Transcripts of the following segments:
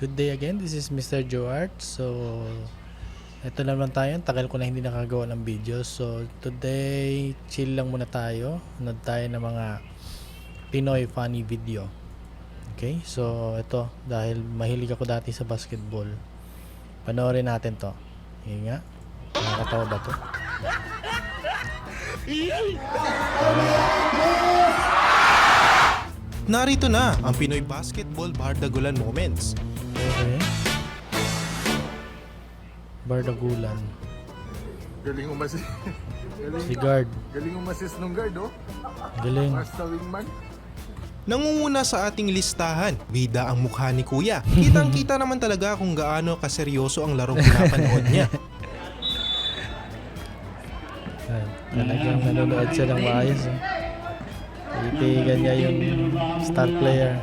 Good day again, this is Mr. Joart. So, ito naman tayo, tagal ko na hindi nakagawa ng video. So, today, chill lang muna tayo. Nanood tayo ng mga Pinoy funny video. Okay, so ito, dahil mahilig ako dati sa basketball, panoorin natin to. Yun nga, nakakatawa ba to? Narito na ang Pinoy Basketball Bardagulan Moments. Okay. Bardagulan. Galing umasis. Si guard. Galing umasis nung guard, oh. Galing. Basta wingman. Nangunguna sa ating listahan, bida ang mukha ni Kuya. Kitang-kita naman talaga kung gaano kaseryoso ang larong pinapanood niya. Talagang nanonood siya ng maayos. Eh. Titigan niya yung star player.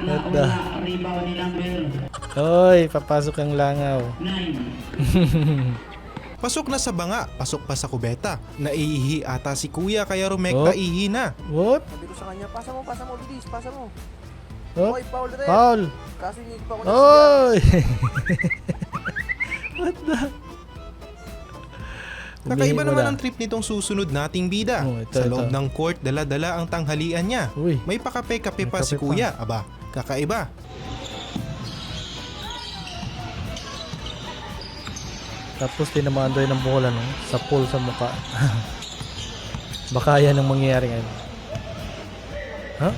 What the? Hoy, papasok ang langaw. Pasok na sa banga, pasok pa sa kubeta. Naiihi ata si Kuya kaya rumekta Oh. ihi na. What? Sabi ko sa kanya, pasa mo, bilis, pasa mo. Oh? Oy, foul red. Foul! Kaso hindi pa ako Oy! What the? Kakaiba Umihi naman muna. ang trip nitong susunod nating bida. Oh, ito, Sa loob ito. ng court, dala-dala ang tanghalian niya. Uy. May pakape-kape May pa si kape pa. Kuya. Aba, kakaiba. Tapos tinamaan doon ng bola no? Sa pool sa mukha. Baka yan ang mangyayari ngayon. Ha?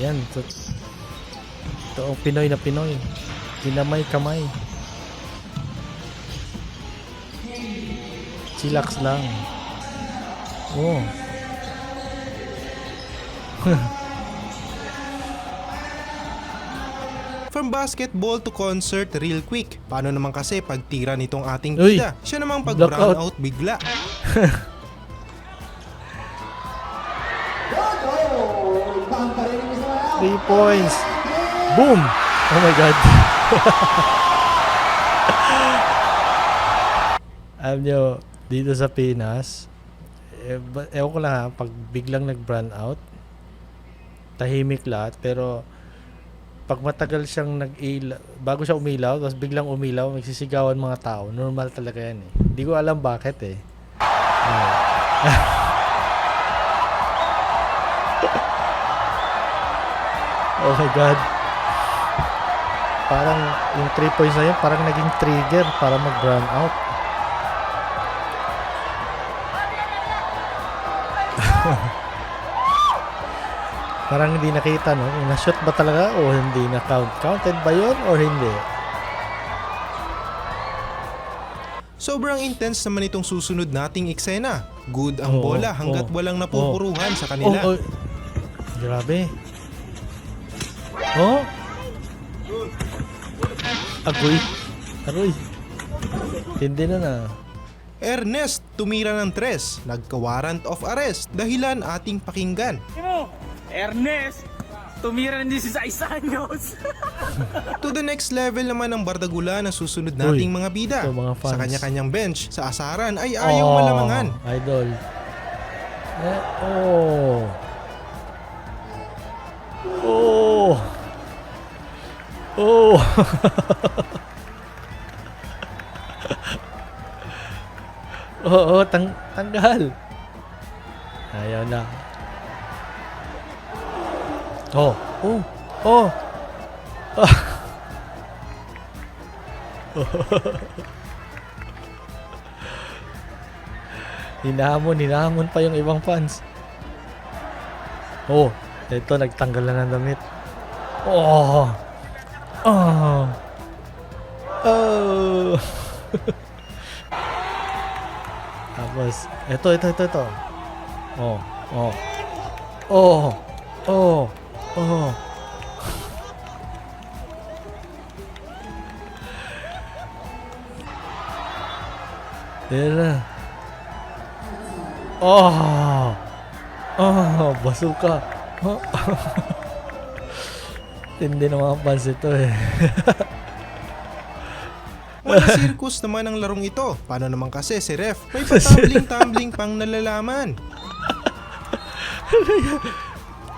Yan. Ito ang Pinoy na Pinoy. Kinamay-kamay. Chillax lang. Oh. From basketball to concert real quick. Paano naman kasi pag tira nitong ating Uy! bida? Siya namang pag Blackout. brown out bigla. Three points. Boom! Oh my God. Alam nyo, dito sa Pinas, ewan ko lang ha, pag biglang nag-brand out, tahimik lahat, pero pag matagal siyang bago siya umilaw, tapos biglang umilaw, magsisigawan mga tao, normal talaga yan eh. Hindi ko alam bakit eh. Oh my God. Parang yung 3 points na yun, parang naging trigger para mag-run out. Parang hindi nakita, no? Kung na-shoot ba talaga o hindi na-count. Counted ba yun or hindi? Sobrang intense naman itong susunod nating eksena. Good ang Oo, bola hanggat oo, walang napupuruhan sa Oh, kanila. oh. Grabe. Oh. Agoy. Aroy. Hindi na. Ernest tumira ng 3, nagka-warrant of arrest. Dahilan ating pakinggan. Ernest, tumira ng 16 anyos. To the next level naman ang Bardagulan na susunod nating Uy, mga bida. ito, mga fans. Sa kanya-kanyang bench, sa asaran ay ayaw malamangan. Idol. Oh. Oh. Oh. Oo, tanggal. Ayaw na. Oh. Oh. Oh. Hinahamon pa yung ibang fans. Oh, ito nagtanggal na ng damit. Oh. Oh. Oh. Tapos, ito. Oh, oh. Oh. Oh. Oh. Yan na. Oh. Oh, basuka. Oh. Tindi na mga fans ito eh. Walang circus naman ang larong ito. Paano naman kasi si ref? May patambling-tambling pang nalalaman.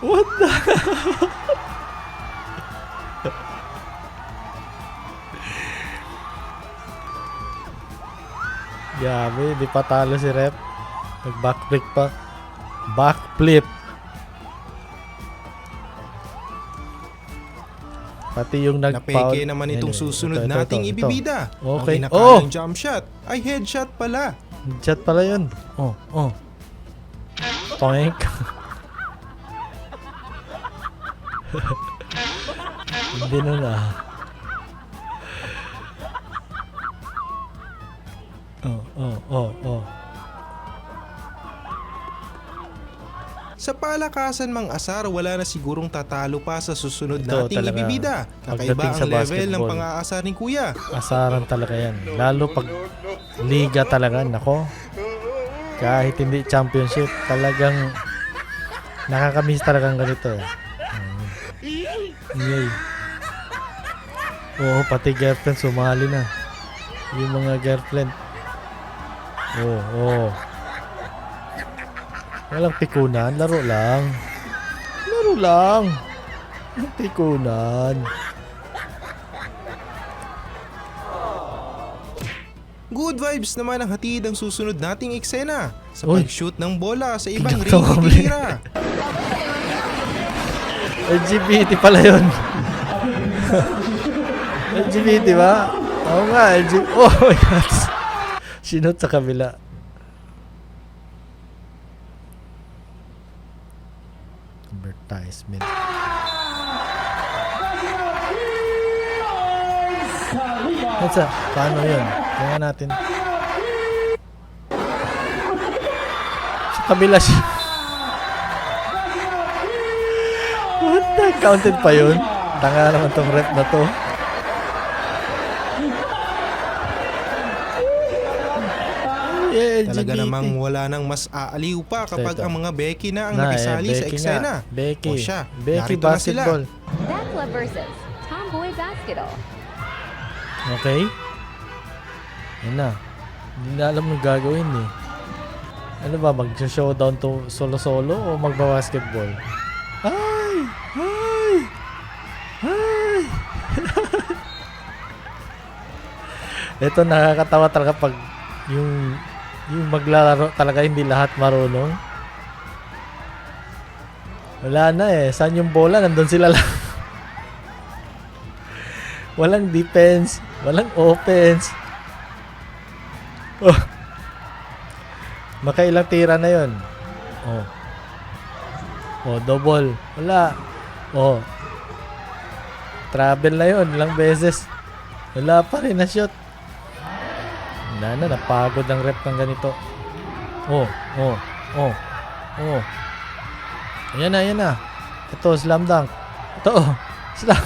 What the? Grabe, di pa talo si Rep. Nag-backflip pa. Backflip. Pati yung nag-foul. Napeke naman itong Anyway, susunod ito. nating ibibida. Okay. Ang kinakalang jump shot ay headshot pala. Chat pala yun. Oh. Toink. Hindi nun ah. Oh. Sa palakasan mang asar, wala na sigurong tatalo pa sa susunod Ito nating talaga, ibibida. Kakaiba pagdating sa ang level ng basketball. pang-aasar ni Kuya. Asaran talaga yan. Lalo pag liga talaga. Nako. Kahit hindi championship, talagang nakakamiss talagang ganito. Yay. Oo, pati girlfriend sumali na. Yung mga girlfriend. Oo. Walang pikunan, laro lang. Walang pikunan. Good vibes naman ang hatid ang susunod nating eksena sa Uy. pag-shoot ng bola sa ibang ring Ginagawa mo itira. LGBT pala yun. LGBT ba? Oo nga, LGBT. Oh my God. Sinot sa kabila. Advertisement. Let's paano yun? Kaya natin. Sa kabila siya. What the? Counted pa yun? Tanga naman tong rep na to. Yeah, Talaga LGBT. namang wala nang mas aaliw pa kapag Ito. ang mga Becky na ang Na, nakisali sa Becky eksena. nga. Becky. O siya, Becky narito na sila. basketball. Dakla versus Tomboy Basketball. Okay? Yan na. Hindi na alam nung gagawin eh. Ano ba? Mag-showdown to solo-solo o magba-basketball? Ay! Ay! Ay! Ito nakakatawa talaga pag yung maglalaro talaga hindi lahat marunong. Wala na eh. Saan yung bola? Nandun sila lang. Walang defense. Walang offense. Oh. Makailang tira na yun. Oh, double. Wala. Oh. Travel na yun. Ilang beses. Wala pa rin na shot. Wala na. Napagod ang rep ng ganito. Oh. Ayan na. Ito, slam dunk. Ito, slam.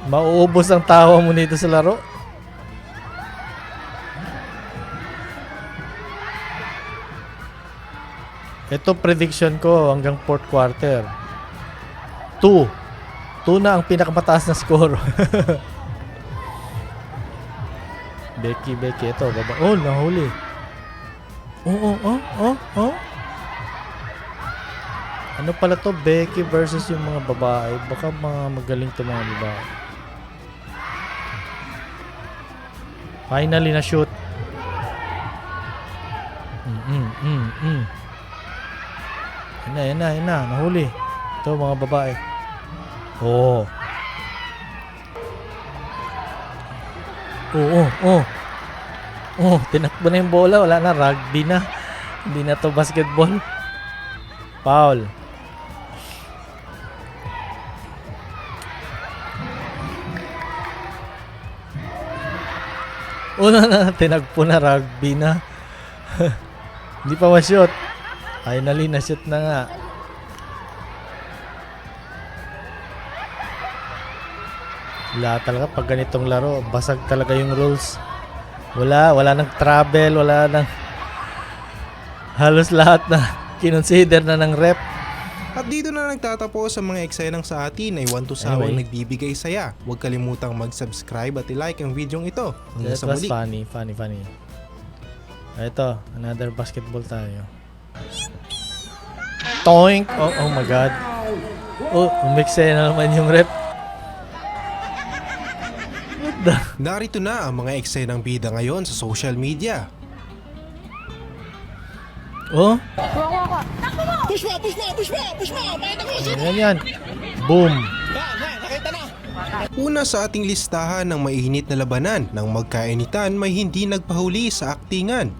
Mauubos ang tawa mo nito sa laro. Ito prediction ko hanggang fourth quarter. 2 na ang pinakamataas na score. Becky, ito baba. Oh, nahuli. Oh. Ano pala to? Becky versus yung mga babae. Baka mga magaling to mga babae. Finally na shoot. Yan na. Nahuli. Ito mga babae. Oh. Tinakbo na yung bola. Wala na. Rugby na. Hindi na to basketball. Foul. Na. Tinagpo na. Rugby na. Hindi pa ma-shoot. Finally, na-shoot na nga. Wala talaga pag ganitong laro, basag talaga yung rules. Wala nang travel, wala nang halos lahat na kinonsider na ng rep. At dito na nagtatapos ang mga eksenang sa atin ay One to Sawang Anyway. nagbibigay saya. Huwag kalimutang mag-subscribe at i-like ang videong ito. Hanggang That sa was muli. funny. Ito, another basketball tayo. Toink! Oh my god. Oh, umikse na naman yung rep. What the? Narito na ang mga eksenang bida ngayon sa social media. Oh? Yan yan. Boom. Una sa ating listahan ng mainit na labanan ng magkainitan may hindi nagpahuli sa aktingan.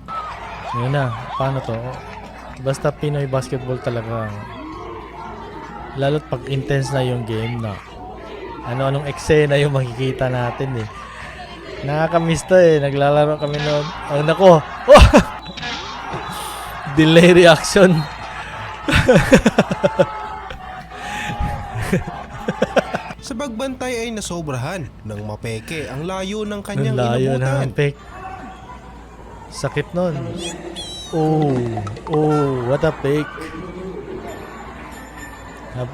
Yun na. Paano to? Basta Pinoy basketball talaga. Lalo't pag intense na yung game na ano-anong eksena yung makikita natin eh. Nakakamiss to eh. Naglalaro kami noon. Oh, nako. Oh! Delay reaction. Sa pagbantay ay nasobrahan ng mapeke ang layo ng Ang kanyang layo inabutan. ng pick. Sakit nun. Oh, what a pick.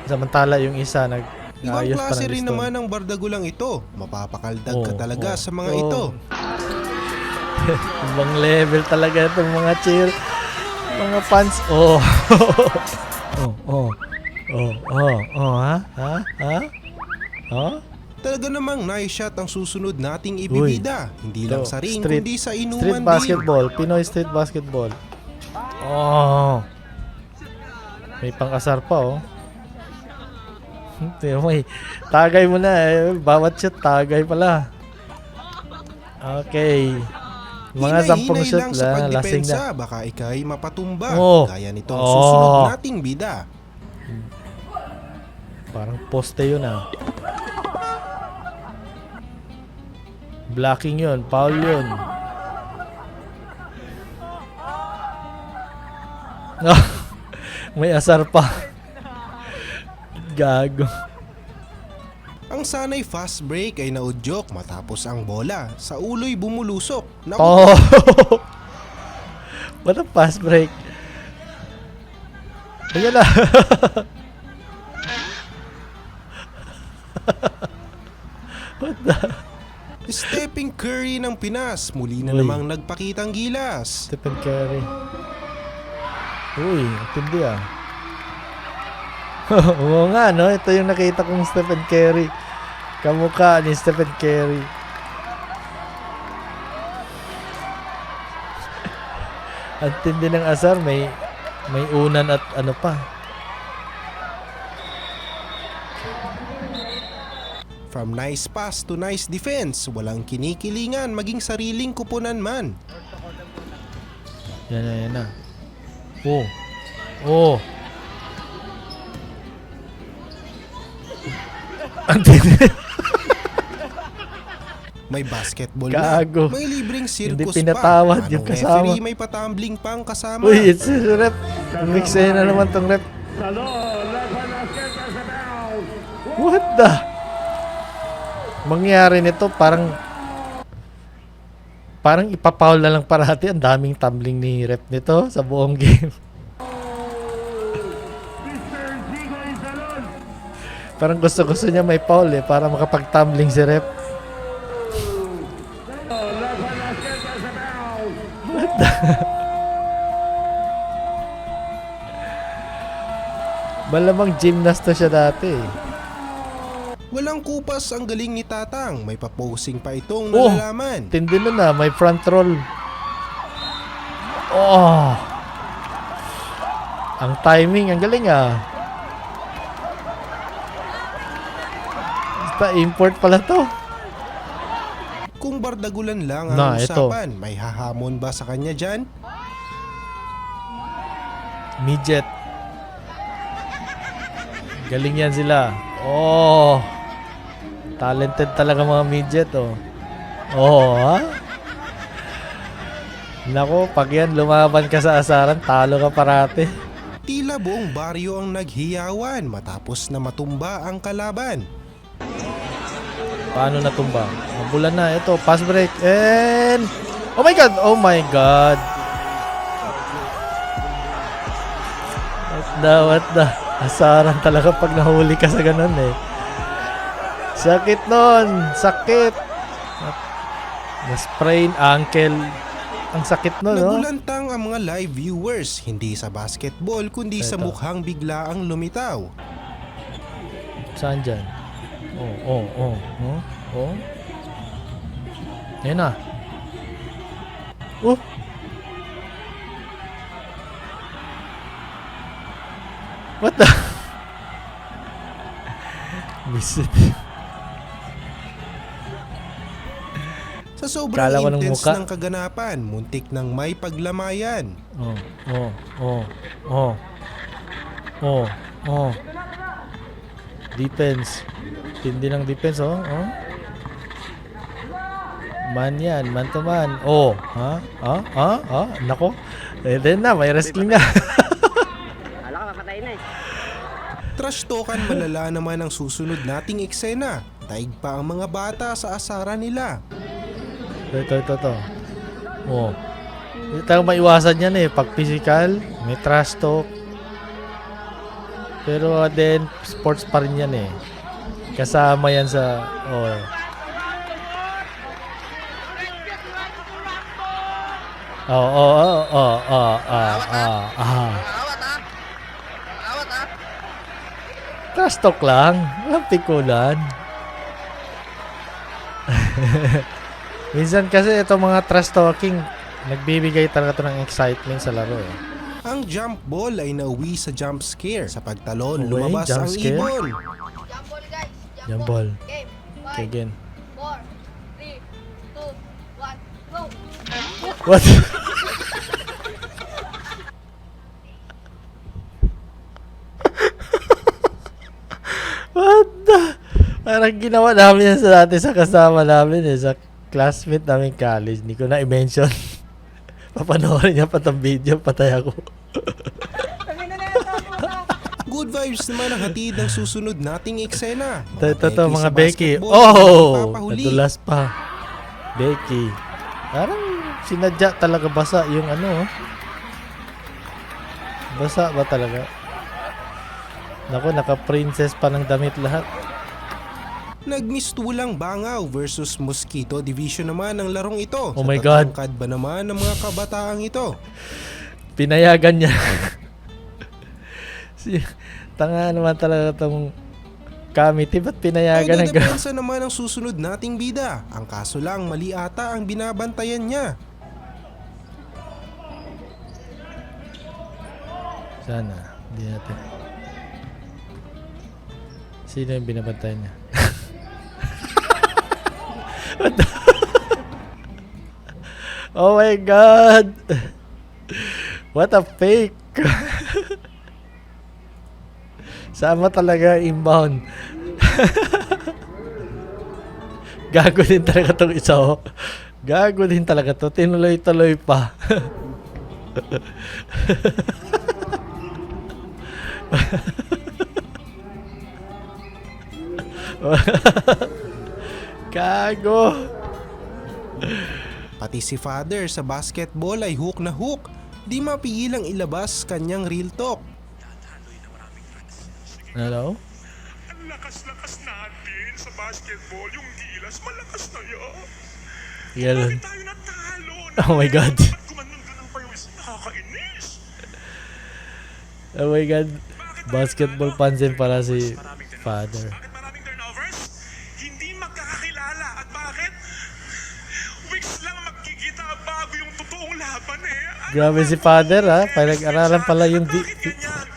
Samantala yung isa Ibang nag-ayos pa klase ng rin liston. naman ang bardagulang ito. Mapapakaldag ka Oh, talaga oh, sa mga oh. ito. Ibang level talaga itong mga cheer. Mga fans. Oh. Ha? Talaga namang nice shot ang susunod nating ibibida. Hindi lang Ito, sa ring, street- kundi sa Street inuman din. basketball. Pinoy street basketball. Oh. May pang-asar pa oh. May tagay mo na eh. Bawat shot tagay pala. Okay. Mga 10 Hinay-hinay shot lang sa lang. Lasing pagdepensa, na. baka ikay mapatumba. Oh. Gaya nitong Oh. susunod nating bida. Parang poste yun ah. Blocking yun. Foul yun. May asar pa. Gago. Ang sanay fast break ay naudyok matapos ang bola sa ulo'y bumulusok. Oh! What a fast break. Ayan na. What the? Stephen Curry ng Pinas muli na Uy. namang nagpakitang gilas. Stephen Curry. Uy, tindi ah. Oo nga, no? Ito yung nakita kong Stephen Curry. Kamukha ni Stephen Curry. Ang tindi ng asar, may unan at ano pa. From nice pass to nice defense, walang kinikilingan maging sariling kupunan man. Yan na. Oh. Oh. Ang tindi. May basketball Gago. na, may libreng Hindi circus pinatawad pa. yung Anong kasama. referee may patumbling pang kasama. Uy, it's a rep. Mixin na naman tong rep. What the? Mangyari nito parang ipapaul na lang parati. Ang daming tumbling ni rep nito sa buong game. Parang gusto niya may foul eh para makapag-tumbling si rep. What the? Malamang gymnast na siya dati eh. Walang kupas ang galing ni Tatang. May paposing pa itong Oh! nalalaman. Tindi nun na, may front roll. Oh! Ang timing, ang galing ah. Basta import pala to. Kung bardagulan lang Na, ang ito. usapan, may hahamon ba sa kanya dyan? Midget. Galing yan sila. Oh! Talented talaga mga midget oh. Oh, ha? Nako, pag yan lumaban ka sa asaran, talo ka parate. Tila buong baryo ang naghiyawan matapos na matumba ang kalaban. Paano natumba? Mabulan na. Ito, pass break. And... Oh my God! Oh my God! What the? Asaran talaga pag nahuli ka sa ganun eh. Sakit nun! Sakit! Na-sprain ankle. Ang sakit no, no? Nagulantang ang mga live viewers, hindi sa basketball kundi sa Eto. mukhang biglaang lumitaw. Saan dyan? Oh. Ayan na. Oh! What the? Visit. Sa sobrang Kala ko ng intense muka. ng kaganapan, muntik nang may paglamayan. Oh. Defense. Tindi ng defense, oh. Man yan, man to man. Oh, ha? Nako. Then na, may wrestling na. Trash talkan malala naman ang susunod nating eksena. Daig pa ang mga bata sa asara nila. Ito. Oh. Hindi tayo maiwasan yan eh. Pag physical, may trash talk. Pero then, sports pa rin yan eh. Kasama yan sa... Oh. Trash talk lang. Walang pikulan. Minsan kasi itong mga trash talking, nagbibigay talaga ito ng excitement sa laro eh. Ang jump ball ay nauwi sa jump scare. Sa pagtalon, Okay, lumabas jump ang scare. ibon. Jump ball guys. Jump ball. Game. Okay, 5, again. 4, 3, 2, 1, go. What? What the? Parang ginawa namin yan sa dati sa kasama namin eh. Sa classmate namin college. Hindi ko na i-mention. Papanoorin niya pa tong video. Patay ako. Good vibes naman ang hatid ng susunod nating eksena. Ito mga sa Becky. basketball, Oh! papahuli. Nadulas pa. Becky. Parang sinadya talaga basa yung ano. Basa ba talaga? Naku, naka-princess pa ng damit lahat. Nagmistulang Bangaw versus Mosquito Division naman ang larong ito. Oh my God. Tatangkad ba naman ng mga kabataang ito? Pinayagan niya. Tanga naman talaga itong committee. Ba't pinayagan ng Pagdadepensa naman ang susunod nating bida. Ang kaso lang, mali ata ang binabantayan niya. Sana. Hindi natin. Sino yung binabantay niya? What the? Oh my God! What a fake! Sama talaga inbound. Gago din talaga itong isa, oh. Gago din talaga to. Tinuloy-tuloy pa. Gago. Pati si Father sa basketball ay hook na hook. Di mapigilang ilabas kanyang real talk. Hello? Ang lakas-lakas natin sa basketball, yung gilas, malakas na yan. Ganun. Bakit tayo natalo? Oh my God. Ba't gumanong-ganong pa yung isa? Nakakainis. Oh my God. Basketball pansin para si Father. Bakit maraming turnovers? Hindi magkakakilala. At bakit? Weeks lang magkikita bago yung totoong laban eh. Grabe si Father, ha. Pinag-aralan pala yung Bakit ganyan?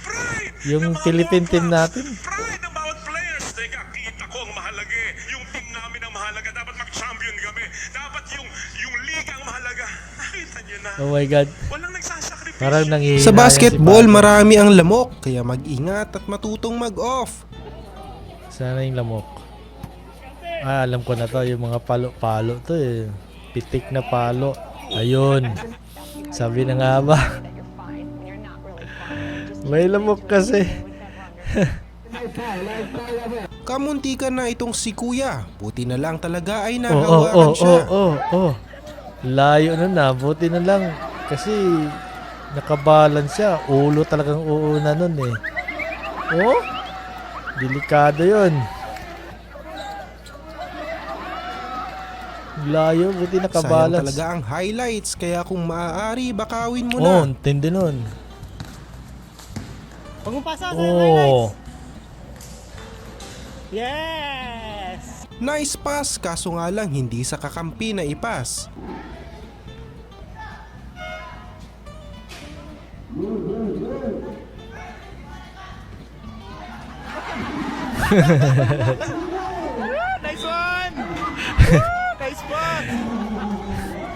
Pride yung ng mga Philippine team Bobas. natin. Pride ng bawat players. Teka, kita ko ang mahalaga eh. Yung team namin ang mahalaga. Dapat mag-champion kami. Dapat yung liga ang mahalaga. Nakita niyo na. Oh my God. Walang nagsasakripisyo. Parang nanghihina Sa yan basketball, si Father. marami ang lamok. Kaya mag-ingat at matutong mag-off. Sana yung lamok. Ah, alam ko na to. Yung mga palo-palo to eh. Pitik na palo. Ayun. Sabi na nga ba? May lamok kasi. Kamuntikan na itong si Kuya. Buti na lang talaga ay Oh. nahawakan siya. Layo na. Buti na lang. Kasi nakabalance siya. Ulo talagang uuna nun eh. Oh? Delikado yun. Layo, buti Sayang nakabalance. talaga ang highlights, kaya kung maaari, bakawin mo Oh, na. tindi nun. Huwag mo pasa sa Oh. highlights. Yes! Nice pass, kaso nga lang hindi sa kakampi na ipas. Nice one! Nice one!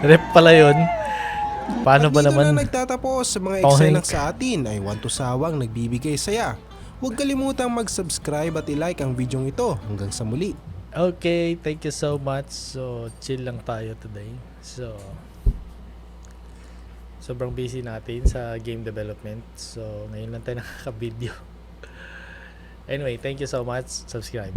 Rep pala yun. Paano ba At dito naman? na nagtatapos sa mga Tohink. eksena sa atin ay want to sawang nagbibigay saya. Huwag kalimutang mag-subscribe at i-like ang videong ito. Hanggang sa muli. Okay, thank you so much. So, chill lang tayo today. So, sobrang busy natin sa game development. So, ngayon lang tayo nakaka-video. Anyway, thank you so much. Subscribe.